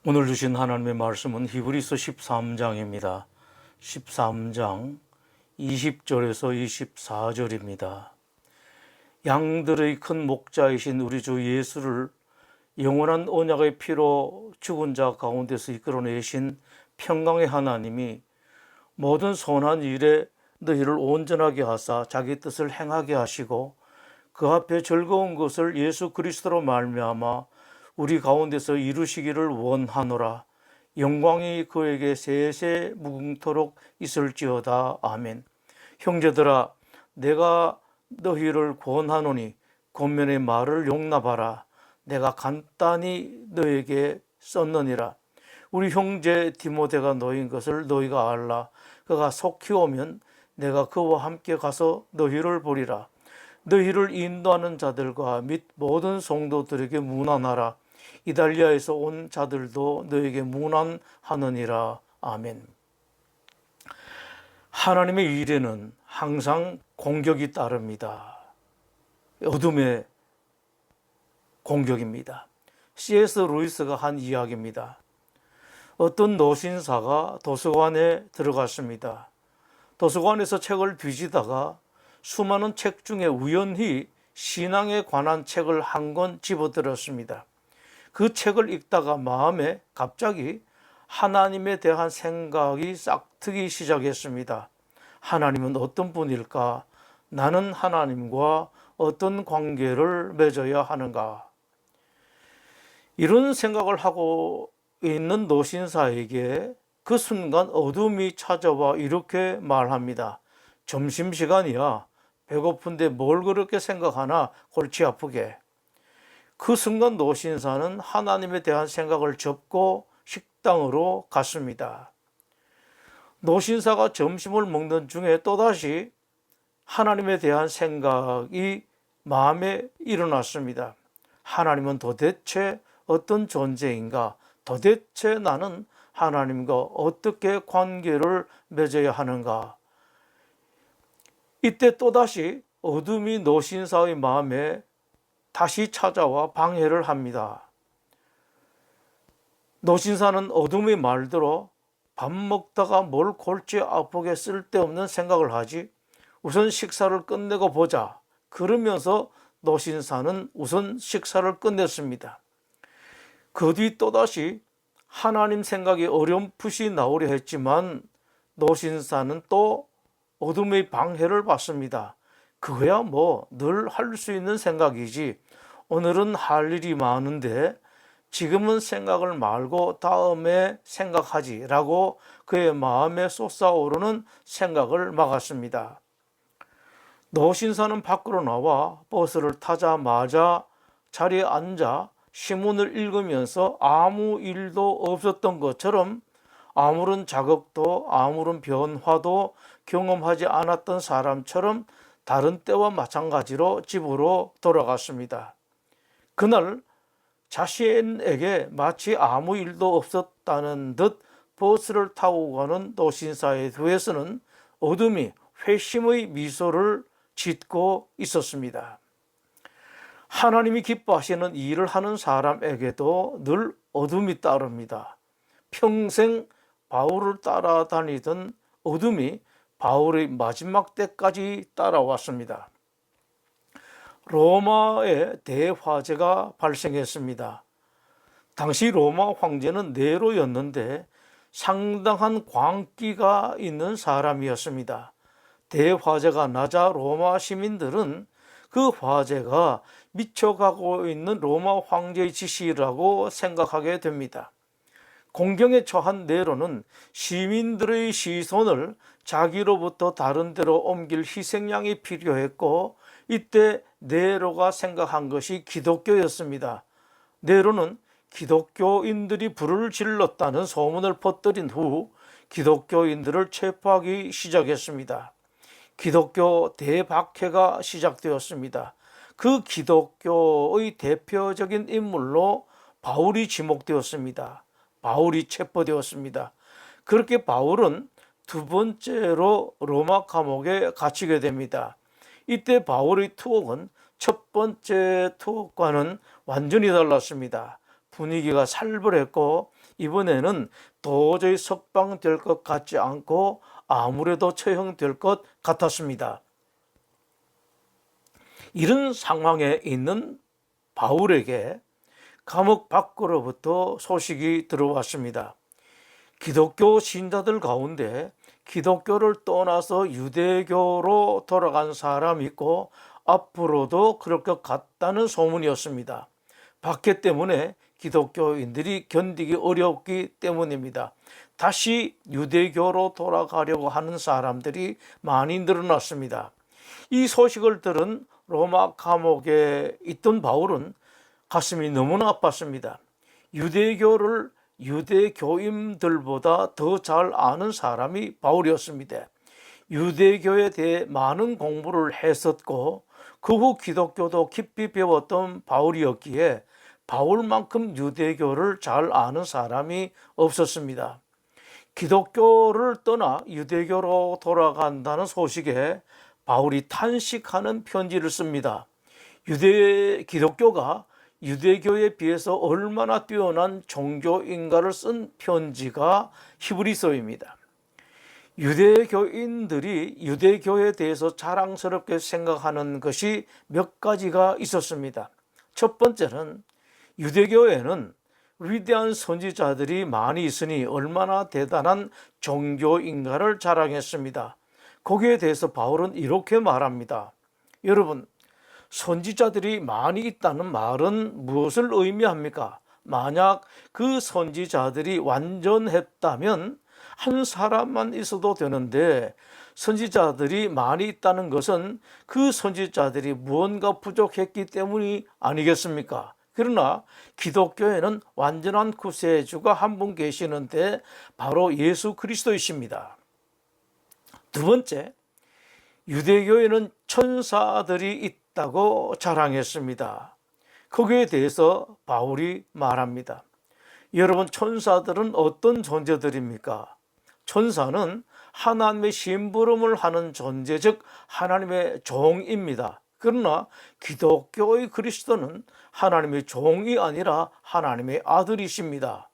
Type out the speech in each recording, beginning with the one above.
오늘 주신 하나님의 말씀은 히브리서 13장입니다. 13장 20절에서 24절입니다. 양들의 큰 목자이신 우리 주 예수를 영원한 언약의 피로 죽은 자 가운데서 이끌어내신 평강의 하나님이 모든 선한 일에 너희를 온전하게 하사 자기 뜻을 행하게 하시고 그 앞에 즐거운 것을 예수 그리스도로 말미암아 우리 가운데서 이루시기를 원하노라. 영광이 그에게 세세 무궁토록 있을지어다. 아멘. 형제들아, 내가 너희를 권하노니 권면의 말을 용납하라. 내가 간단히 너에게 썼느니라. 우리 형제 디모데가 너희인 것을 너희가 알라. 그가 속히 오면 내가 그와 함께 가서 너희를 보리라. 너희를 인도하는 자들과 및 모든 성도들에게 문안하라. 이달리아에서 온 자들도 너에게 문안하느니라. 아멘. 하나님의 일에는 항상 공격이 따릅니다. 어둠의 공격입니다. C.S. 루이스가 한 이야기입니다. 어떤 노신사가 도서관에 들어갔습니다. 도서관에서 책을 뒤지다가 수많은 책 중에 우연히 신앙에 관한 책을 한 권 집어들었습니다. 그 책을 읽다가 마음에 갑자기 하나님에 대한 생각이 싹트기 시작했습니다. 하나님은 어떤 분일까? 나는 하나님과 어떤 관계를 맺어야 하는가? 이런 생각을 하고 있는 노신사에게 그 순간 어둠이 찾아와 이렇게 말합니다. 점심시간이야. 배고픈데 뭘 그렇게 생각하나? 골치 아프게. 그 순간 노신사는 하나님에 대한 생각을 접고 식당으로 갔습니다. 노신사가 점심을 먹는 중에 또다시 하나님에 대한 생각이 마음에 일어났습니다. 하나님은 도대체 어떤 존재인가? 도대체 나는 하나님과 어떻게 관계를 맺어야 하는가? 이때 또다시 어둠이 노신사의 마음에 다시 찾아와 방해를 합니다. 노신사는 어둠의 말대로 밥 먹다가 뭘 골치 아프게 쓸데없는 생각을 하지? 우선 식사를 끝내고 보자. 그러면서 노신사는 우선 식사를 끝냈습니다. 그 뒤 또다시 하나님 생각이 어렴풋이 나오려 했지만 노신사는 또 어둠의 방해를 받습니다. 그거야 뭐 늘 할 수 있는 생각이지. 오늘은 할 일이 많은데 지금은 생각을 말고 다음에 생각하지 라고 그의 마음에 솟아오르는 생각을 막았습니다. 노신사는 밖으로 나와 버스를 타자마자 자리에 앉아 신문을 읽으면서 아무 일도 없었던 것처럼 아무런 자극도 아무런 변화도 경험하지 않았던 사람처럼 다른 때와 마찬가지로 집으로 돌아갔습니다. 그날 자신에게 마치 아무 일도 없었다는 듯 버스를 타고 가는 노신사의 뒤에서는 어둠이 회심의 미소를 짓고 있었습니다. 하나님이 기뻐하시는 일을 하는 사람에게도 늘 어둠이 따릅니다. 평생 바울을 따라다니던 어둠이 바울의 마지막 때까지 따라왔습니다. 로마에 대화재가 발생했습니다. 당시 로마 황제는 네로였는데 상당한 광기가 있는 사람이었습니다. 대화재가 나자 로마 시민들은 그 화재가 미쳐가고 있는 로마 황제의 지시라고 생각하게 됩니다. 공경에 처한 네로는 시민들의 시선을 자기로부터 다른 데로 옮길 희생양이 필요했고 이때 네로가 생각한 것이 기독교였습니다. 네로는 기독교인들이 불을 질렀다는 소문을 퍼뜨린 후 기독교인들을 체포하기 시작했습니다. 기독교 대박해가 시작되었습니다. 그 기독교의 대표적인 인물로 바울이 지목되었습니다. 바울이 체포되었습니다. 그렇게 바울은 두 번째로 로마 감옥에 갇히게 됩니다. 이때 바울의 투옥은 첫 번째 투옥과는 완전히 달랐습니다. 분위기가 살벌했고 이번에는 도저히 석방될 것 같지 않고 아무래도 처형될 것 같았습니다. 이런 상황에 있는 바울에게 감옥 밖으로부터 소식이 들어왔습니다. 기독교 신자들 가운데 기독교를 떠나서 유대교로 돌아간 사람이 있고 앞으로도 그럴 것 같다는 소문이었습니다. 박해 때문에 기독교인들이 견디기 어렵기 때문입니다. 다시 유대교로 돌아가려고 하는 사람들이 많이 늘어났습니다. 이 소식을 들은 로마 감옥에 있던 바울은 가슴이 너무나 아팠습니다. 유대교를 유대교인들보다 더 잘 아는 사람이 바울이었습니다. 유대교에 대해 많은 공부를 했었고 그 후 기독교도 깊이 배웠던 바울이었기에 바울만큼 유대교를 잘 아는 사람이 없었습니다. 기독교를 떠나 유대교로 돌아간다는 소식에 바울이 탄식하는 편지를 씁니다. 기독교가 유대교에 비해서 얼마나 뛰어난 종교인가를 쓴 편지가 히브리서입니다. 유대교인들이 유대교에 대해서 자랑스럽게 생각하는 것이 몇 가지가 있었습니다. 첫 번째는 유대교에는 위대한 선지자들이 많이 있으니 얼마나 대단한 종교인가를 자랑했습니다. 거기에 대해서 바울은 이렇게 말합니다. 여러분, 선지자들이 많이 있다는 말은 무엇을 의미합니까? 만약 그 선지자들이 완전했다면 한 사람만 있어도 되는데 선지자들이 많이 있다는 것은 그 선지자들이 무언가 부족했기 때문이 아니겠습니까? 그러나 기독교에는 완전한 구세주가 한 분 계시는데 바로 예수 그리스도이십니다. 두 번째, 유대교에는 천사들이 있다고 자랑했습니다. 거기에 대해서 바울이 말합니다. 여러분, 천사들은 어떤 존재들입니까? 천사는 하나님의 심부름을 하는 존재, 즉 하나님의 종입니다. 그러나 기독교의 그리스도는 하나님의 종이 아니라 하나님의 아들이십니다.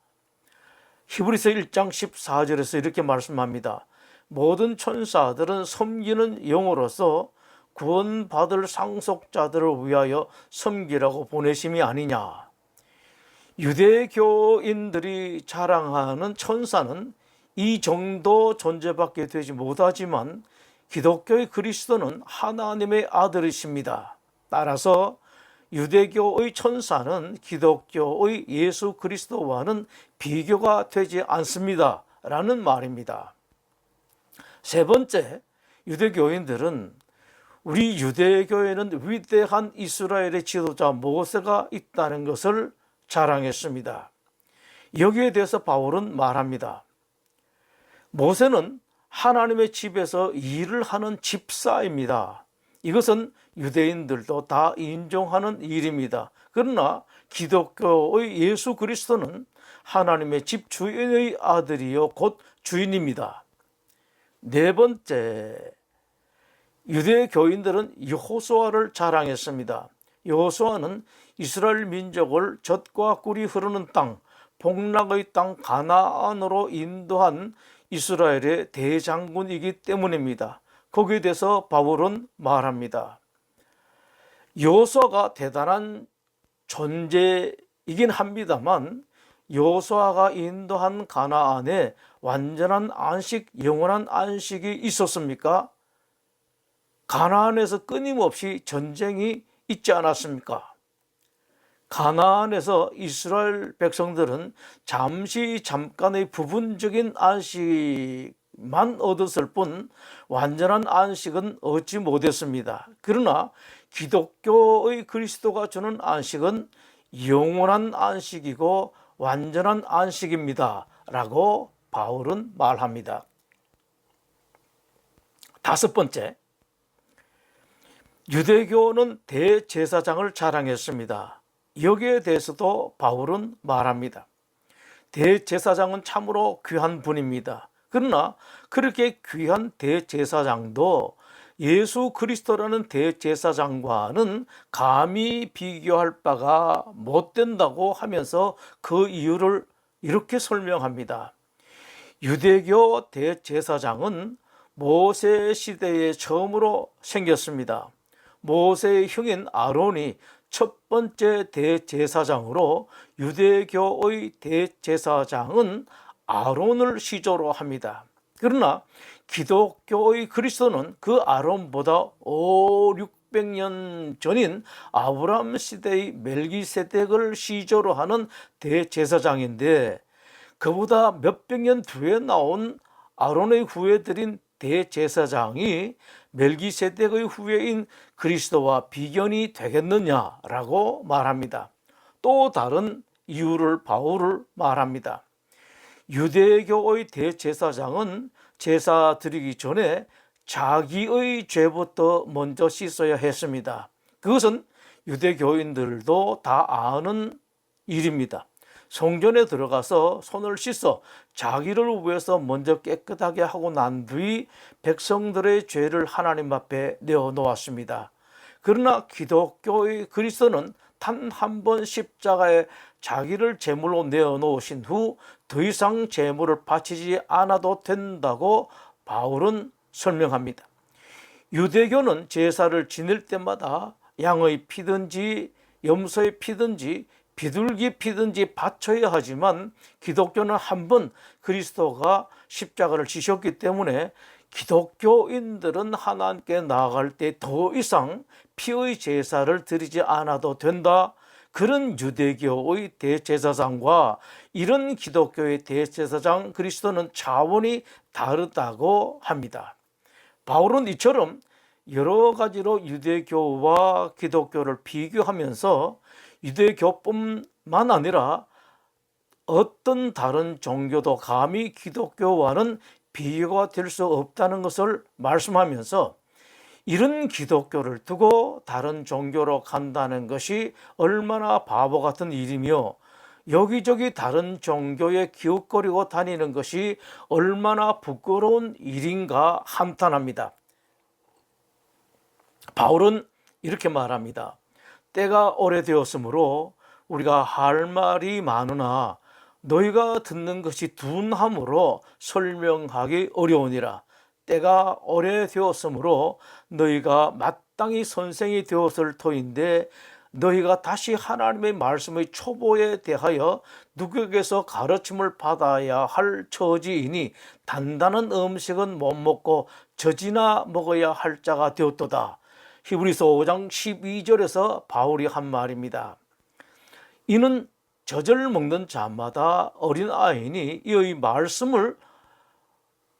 히브리서 1장 14절에서 이렇게 말씀합니다. 모든 천사들은 섬기는 영으로서 구원받을 상속자들을 위하여 섬기라고 보내심이 아니냐. 유대교인들이 자랑하는 천사는 이 정도 존재밖에 되지 못하지만 기독교의 그리스도는 하나님의 아들이십니다. 따라서 유대교의 천사는 기독교의 예수 그리스도와는 비교가 되지 않습니다. 라는 말입니다. 세 번째, 유대교인들은 우리 유대교에는 위대한 이스라엘의 지도자 모세가 있다는 것을 자랑했습니다. 여기에 대해서 바울은 말합니다. 모세는 하나님의 집에서 일을 하는 집사입니다. 이것은 유대인들도 다 인정하는 일입니다. 그러나 기독교의 예수 그리스도는 하나님의 집 주인의 아들이요 곧 주인입니다. 네 번째, 유대교인들은 여호수아를 자랑했습니다. 여호수아는 이스라엘 민족을 젖과 꿀이 흐르는 땅, 복락의 땅 가나안으로 인도한 이스라엘의 대장군이기 때문입니다. 거기에 대해서 바울은 말합니다. 여호수아가 대단한 존재이긴 합니다만 여호수아가 인도한 가나안에 완전한 안식, 영원한 안식이 있었습니까? 가나안에서 끊임없이 전쟁이 있지 않았습니까? 가나안에서 이스라엘 백성들은 잠깐의 부분적인 안식만 얻었을 뿐 완전한 안식은 얻지 못했습니다. 그러나 기독교의 그리스도가 주는 안식은 영원한 안식이고 완전한 안식입니다. 라고 바울은 말합니다. 다섯 번째, 유대교는 대제사장을 자랑했습니다. 여기에 대해서도 바울은 말합니다. 대제사장은 참으로 귀한 분입니다. 그러나 그렇게 귀한 대제사장도 예수 그리스도라는 대제사장과는 감히 비교할 바가 못 된다고 하면서 그 이유를 이렇게 설명합니다. 유대교 대제사장은 모세 시대에 처음으로 생겼습니다. 모세의 형인 아론이 첫 번째 대제사장으로 유대교의 대제사장은 아론을 시조로 합니다. 그러나 기독교의 그리스도는 그 아론보다 600년 전인 아브라함 시대의 멜기세덱을 시조로 하는 대제사장인데, 그보다 몇백 년 뒤에 나온 아론의 후예들인 대제사장이 멜기세덱의 후예인 그리스도와 비견이 되겠느냐라고 말합니다. 또 다른 이유를 바울을 말합니다. 유대교의 대제사장은 제사 드리기 전에 자기의 죄부터 먼저 씻어야 했습니다. 그것은 유대교인들도 다 아는 일입니다. 성전에 들어가서 손을 씻어 자기를 위해서 먼저 깨끗하게 하고 난 뒤 백성들의 죄를 하나님 앞에 내어놓았습니다. 그러나 기독교의 그리스도는 단 한 번 십자가에 자기를 제물로 내어놓으신 후 더 이상 제물을 바치지 않아도 된다고 바울은 설명합니다. 유대교는 제사를 지낼 때마다 양의 피든지 염소의 피든지 비둘기 피든지 바쳐야 하지만, 기독교는 한 번 그리스도가 십자가를 지셨기 때문에 기독교인들은 하나님께 나아갈 때 더 이상 피의 제사를 드리지 않아도 된다. 그런 유대교의 대제사장과 이런 기독교의 대제사장 그리스도는 차원이 다르다고 합니다. 바울은 이처럼 여러 가지로 유대교와 기독교를 비교하면서 유대교뿐만 아니라 어떤 다른 종교도 감히 기독교와는 비교가 될 수 없다는 것을 말씀하면서, 이런 기독교를 두고 다른 종교로 간다는 것이 얼마나 바보 같은 일이며 여기저기 다른 종교에 기웃거리고 다니는 것이 얼마나 부끄러운 일인가 한탄합니다. 바울은 이렇게 말합니다. 때가 오래되었으므로 우리가 할 말이 많으나 너희가 듣는 것이 둔함으로 설명하기 어려우니라. 때가 오래되었으므로 너희가 마땅히 선생이 되었을 터인데, 너희가 다시 하나님의 말씀의 초보에 대하여 누구에게서 가르침을 받아야 할 처지이니 단단한 음식은 못 먹고 젖이나 먹어야 할 자가 되었도다. 히브리서 5장 12절에서 바울이 한 말입니다. 이는 젖을 먹는 자마다 어린아이니 이의 말씀을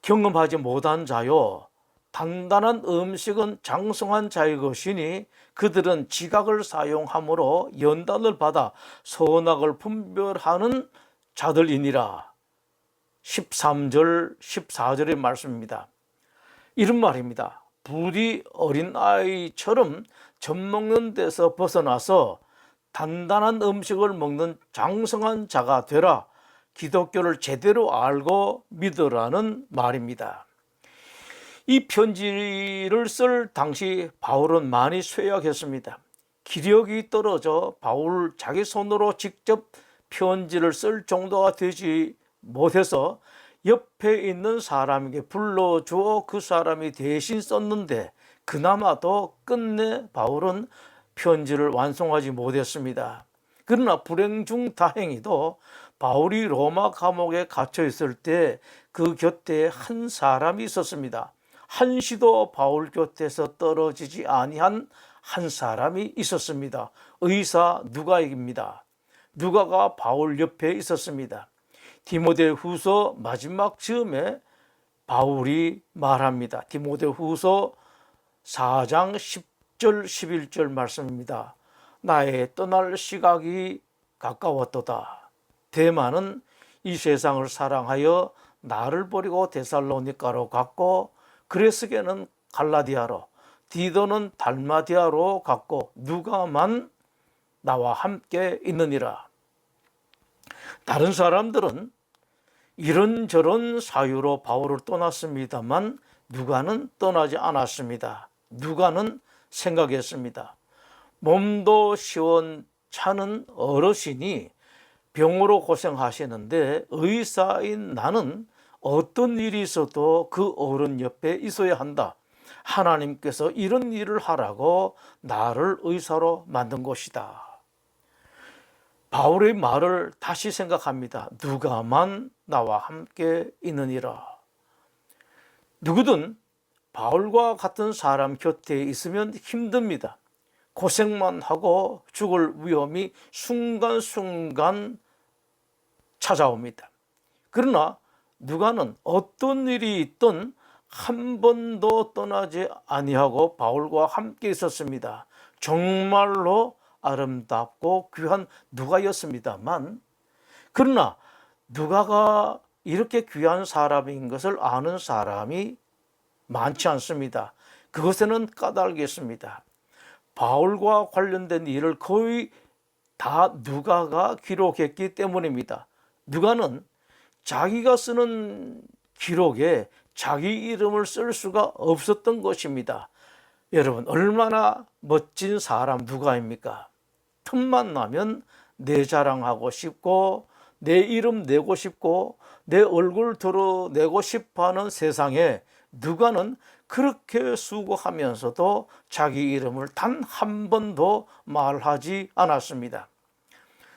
경험하지 못한 자요, 단단한 음식은 장성한 자의 것이니 그들은 지각을 사용함으로 연단을 받아 선악을 분별하는 자들이니라. 13절 14절의 말씀입니다. 이런 말입니다. 부디 어린아이처럼 젖 먹는 데서 벗어나서 단단한 음식을 먹는 장성한 자가 되라. 기독교를 제대로 알고 믿으라는 말입니다. 이 편지를 쓸 당시 바울은 많이 쇠약했습니다. 기력이 떨어져 바울 자기 손으로 직접 편지를 쓸 정도가 되지 못해서 옆에 있는 사람에게 불러주어 그 사람이 대신 썼는데, 그나마도 끝내 바울은 편지를 완성하지 못했습니다. 그러나 불행 중 다행히도 바울이 로마 감옥에 갇혀 있을 때 그 곁에 한 사람이 있었습니다. 한시도 바울 곁에서 떨어지지 아니한 한 사람이 있었습니다. 의사 누가입니다. 누가가 바울 옆에 있었습니다. 디모데후서 마지막 즈음에 바울이 말합니다. 디모데후서 4장 10절 11절 말씀입니다. 나의 떠날 시각이 가까웠도다. 데마는 이 세상을 사랑하여 나를 버리고 데살로니가로 갔고, 그레스게는 갈라디아로, 디도는 달마디아로 갔고 누가만 나와 함께 있느니라. 다른 사람들은 이런저런 사유로 바울을 떠났습니다만 누가는 떠나지 않았습니다. 누가는 생각했습니다. 몸도 시원찮은 어르신이 병으로 고생하시는데 의사인 나는 어떤 일이 있어도 그 어른 옆에 있어야 한다. 하나님께서 이런 일을 하라고 나를 의사로 만든 것이다. 바울의 말을 다시 생각합니다. 누가만 나와 함께 있느니라. 누구든 바울과 같은 사람 곁에 있으면 힘듭니다. 고생만 하고 죽을 위험이 순간순간 찾아옵니다. 그러나 누가는 어떤 일이 있든 한 번도 떠나지 아니하고 바울과 함께 있었습니다. 정말로 아름답고 귀한 누가였습니다만, 그러나 누가가 이렇게 귀한 사람인 것을 아는 사람이 많지 않습니다. 그것에는 까닭이 있습니다. 바울과 관련된 일을 거의 다 누가가 기록했기 때문입니다. 누가는 자기가 쓰는 기록에 자기 이름을 쓸 수가 없었던 것입니다. 여러분, 얼마나 멋진 사람 누가입니까? 틈만 나면 내 자랑하고 싶고 내 이름 내고 싶고 내 얼굴 드러내고 싶어하는 세상에 누가는 그렇게 수고하면서도 자기 이름을 단 한 번도 말하지 않았습니다.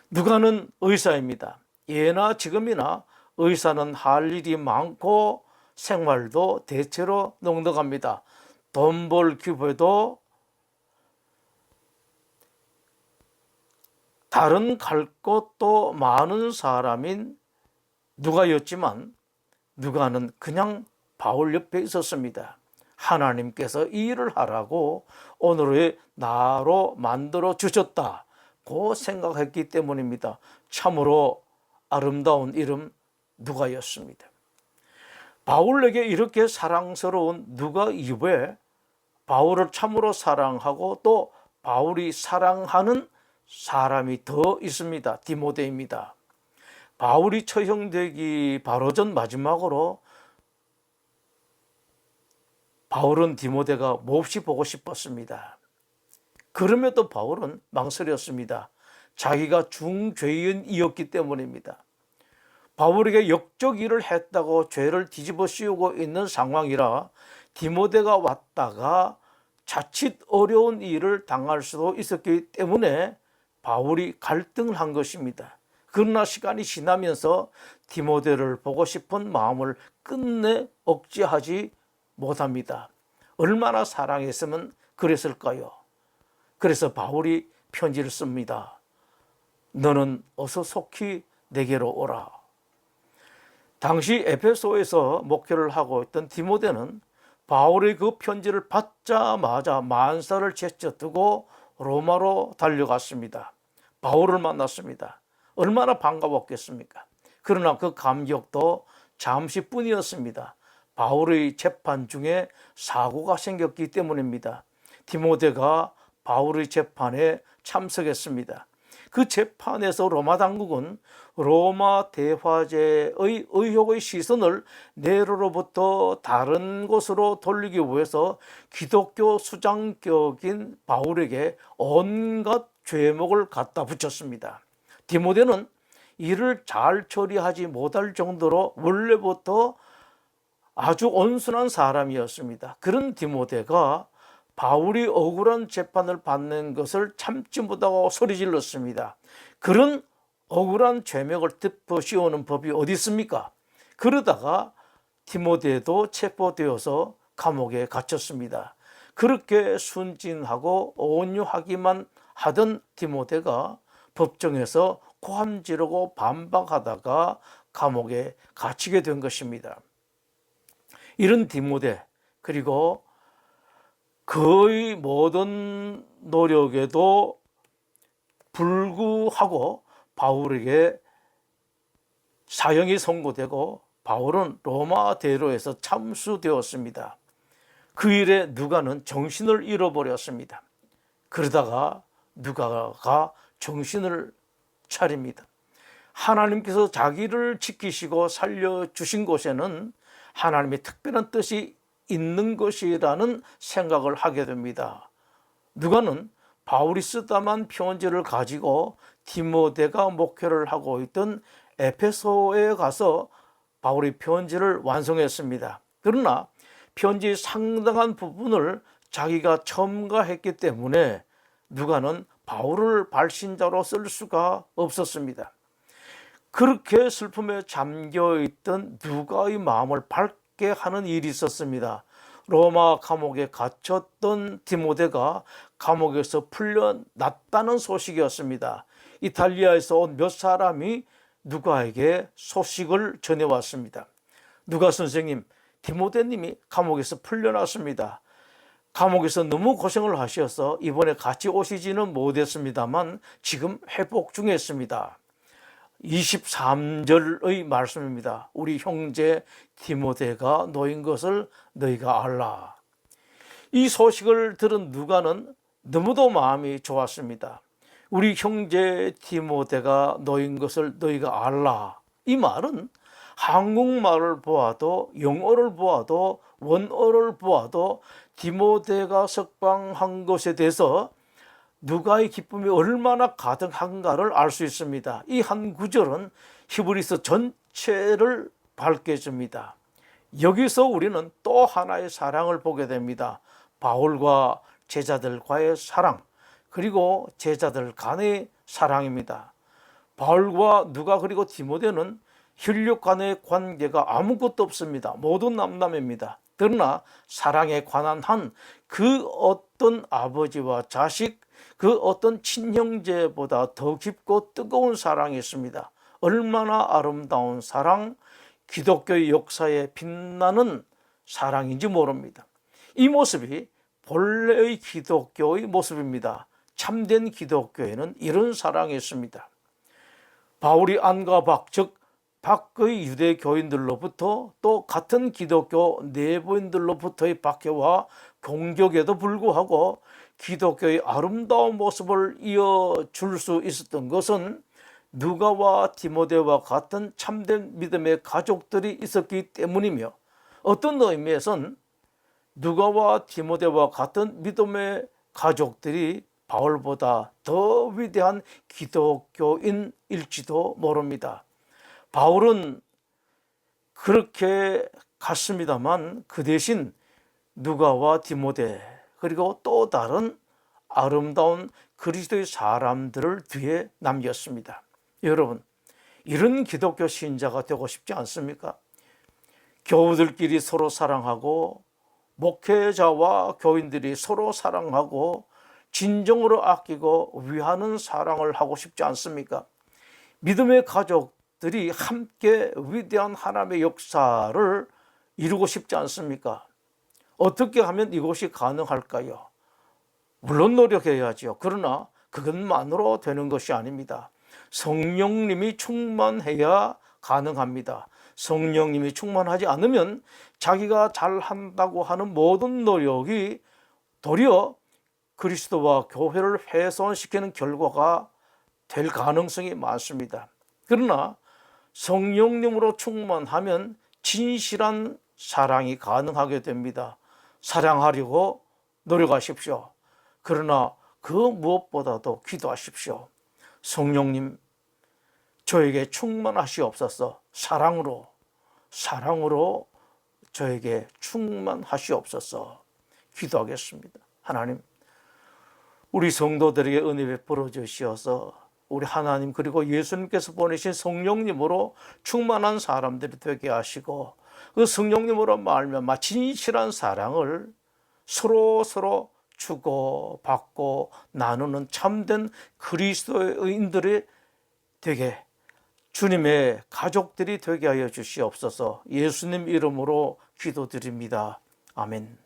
누가는 의사입니다. 예나 지금이나 의사는 할 일이 많고 생활도 대체로 넉넉합니다. 돈 벌 기회도 다른 갈 곳도 많은 사람인 누가였지만 누가는 그냥 바울 옆에 있었습니다. 하나님께서 이 일을 하라고 오늘의 나로 만들어 주셨다고 생각했기 때문입니다. 참으로 아름다운 이름 누가였습니다. 바울에게 이렇게 사랑스러운 누가 이외에 바울을 참으로 사랑하고 또 바울이 사랑하는 사람이 더 있습니다. 디모데입니다. 바울이 처형되기 바로 전 마지막으로 바울은 디모데가 몹시 보고 싶었습니다. 그럼에도 바울은 망설였습니다. 자기가 중죄인이었기 때문입니다. 바울에게 역적일을 했다고 죄를 뒤집어 씌우고 있는 상황이라 디모데가 왔다가 자칫 어려운 일을 당할 수도 있었기 때문에 바울이 갈등을 한 것입니다. 그러나 시간이 지나면서 디모데를 보고 싶은 마음을 끝내 억제하지 못합니다. 얼마나 사랑했으면 그랬을까요? 그래서 바울이 편지를 씁니다. 너는 어서 속히 내게로 오라. 당시 에베소에서 목회를 하고 있던 디모데는 바울의 그 편지를 받자마자 만사를 제쳐두고 로마로 달려갔습니다. 바울을 만났습니다. 얼마나 반가웠겠습니까? 그러나 그 감격도 잠시뿐이었습니다. 바울의 재판 중에 사고가 생겼기 때문입니다. 디모데가 바울의 재판에 참석했습니다. 그 재판에서 로마 당국은 로마 대화제의 의혹의 시선을 네로로부터 다른 곳으로 돌리기 위해서 기독교 수장격인 바울에게 온갖 죄목을 갖다 붙였습니다. 디모데는 이를 잘 처리하지 못할 정도로 원래부터 아주 온순한 사람이었습니다. 그런 디모데가 바울이 억울한 재판을 받는 것을 참지 못하고 소리질렀습니다. 그런 억울한 죄명을 덮어 씌우는 법이 어디 있습니까? 그러다가 디모데도 체포되어서 감옥에 갇혔습니다. 그렇게 순진하고 온유하기만 하던 디모데가 법정에서 고함 지르고 반박하다가 감옥에 갇히게 된 것입니다. 이런 디모데, 그리고 거의 모든 노력에도 불구하고 바울에게 사형이 선고되고 바울은 로마 대로에서 참수되었습니다. 그 일에 누가는 정신을 잃어버렸습니다. 그러다가 누가가 정신을 차립니다. 하나님께서 자기를 지키시고 살려주신 곳에는 하나님의 특별한 뜻이 있는 것이라는 생각을 하게 됩니다. 누가는 바울이 쓰다만 편지를 가지고 디모데가 목회를 하고 있던 에베소에 가서 바울이 편지를 완성했습니다. 그러나 편지의 상당한 부분을 자기가 첨가했기 때문에 누가는 바울을 발신자로 쓸 수가 없었습니다. 그렇게 슬픔에 잠겨있던 누가의 마음을 밝게 하는 일이 있었습니다. 로마 감옥에 갇혔던 디모데가 감옥에서 풀려났다는 소식이었습니다. 이탈리아에서 온 몇 사람이 누가에게 소식을 전해왔습니다. 누가 선생님, 디모데님이 감옥에서 풀려났습니다. 감옥에서 너무 고생을 하셔서 이번에 같이 오시지는 못했습니다만 지금 회복 중에 있습니다. 23절의 말씀입니다. 우리 형제 디모데가 놓인 것을 너희가 알라. 이 소식을 들은 누가는 너무도 마음이 좋았습니다. 우리 형제 디모데가 놓인 것을 너희가 알라. 이 말은 한국말을 보아도 영어를 보아도 원어를 보아도 디모데가 석방한 것에 대해서 누가의 기쁨이 얼마나 가득한가를 알 수 있습니다. 이 한 구절은 히브리서 전체를 밝혀줍니다. 여기서 우리는 또 하나의 사랑을 보게 됩니다. 바울과 제자들과의 사랑, 그리고 제자들 간의 사랑입니다. 바울과 누가 그리고 디모데는 혈육 간의 관계가 아무것도 없습니다. 모두 남남입니다. 그러나 사랑에 관한 한 그 어떤 아버지와 자식, 그 어떤 친형제보다 더 깊고 뜨거운 사랑이 있습니다. 얼마나 아름다운 사랑, 기독교의 역사에 빛나는 사랑인지 모릅니다. 이 모습이 본래의 기독교의 모습입니다. 참된 기독교에는 이런 사랑이 있습니다. 바울이 안과 밖, 즉 밖의 유대 교인들로부터 또 같은 기독교 내부인들로부터의 박해와 공격에도 불구하고 기독교의 아름다운 모습을 이어줄 수 있었던 것은 누가와 디모데와 같은 참된 믿음의 가족들이 있었기 때문이며, 어떤 의미에선 누가와 디모데와 같은 믿음의 가족들이 바울보다 더 위대한 기독교인일지도 모릅니다. 바울은 그렇게 갔습니다만 그 대신 누가와 디모데 그리고 또 다른 아름다운 그리스도의 사람들을 뒤에 남겼습니다. 여러분, 이런 기독교 신자가 되고 싶지 않습니까? 교우들끼리 서로 사랑하고 목회자와 교인들이 서로 사랑하고 진정으로 아끼고 위하는 사랑을 하고 싶지 않습니까? 믿음의 가족들이 함께 위대한 하나님의 역사를 이루고 싶지 않습니까? 어떻게 하면 이것이 가능할까요? 물론 노력해야죠. 그러나 그것만으로 되는 것이 아닙니다. 성령님이 충만해야 가능합니다. 성령님이 충만하지 않으면 자기가 잘한다고 하는 모든 노력이 도리어 그리스도와 교회를 훼손시키는 결과가 될 가능성이 많습니다. 그러나 성령님으로 충만하면 진실한 사랑이 가능하게 됩니다. 사랑하려고 노력하십시오. 그러나 그 무엇보다도 기도하십시오. 성령님, 저에게 충만하시옵소서. 사랑으로 저에게 충만하시옵소서. 기도하겠습니다. 하나님, 우리 성도들에게 은혜 베풀어 주시어서 우리 하나님 그리고 예수님께서 보내신 성령님으로 충만한 사람들이 되게 하시고, 그 성령님으로 말미암아 진실한 사랑을 서로 주고 받고 나누는 참된 그리스도인들이 되게, 주님의 가족들이 되게 하여 주시옵소서. 예수님 이름으로 기도드립니다. 아멘.